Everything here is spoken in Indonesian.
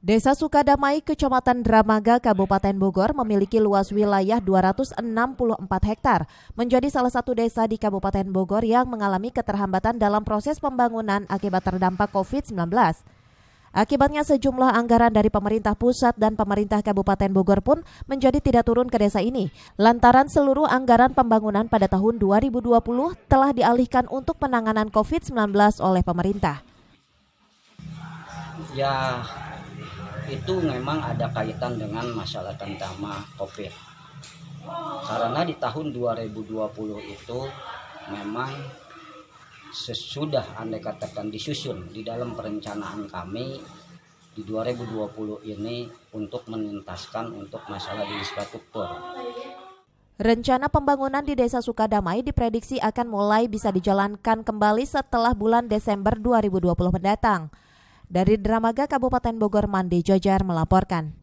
Desa Sukadamai, Kecamatan Dramaga, Kabupaten Bogor memiliki luas wilayah 264 hektar, menjadi salah satu desa di Kabupaten Bogor yang mengalami keterhambatan dalam proses pembangunan akibat terdampak COVID-19. Akibatnya sejumlah anggaran dari pemerintah pusat dan pemerintah Kabupaten Bogor pun menjadi tidak turun ke desa ini, lantaran seluruh anggaran pembangunan pada tahun 2020 telah dialihkan untuk penanganan COVID-19 oleh pemerintah. Ya, itu memang ada kaitan dengan masalah tentama COVID. Karena di tahun 2020 itu memang sesudah andai katakan disusun di dalam perencanaan kami di 2020 ini untuk menuntaskan untuk masalah di infrastruktur. Rencana pembangunan di Desa Sukadamai diprediksi akan mulai bisa dijalankan kembali setelah bulan Desember 2020 mendatang. Dari Dramaga, Kabupaten Bogor, Mandi Jojar melaporkan.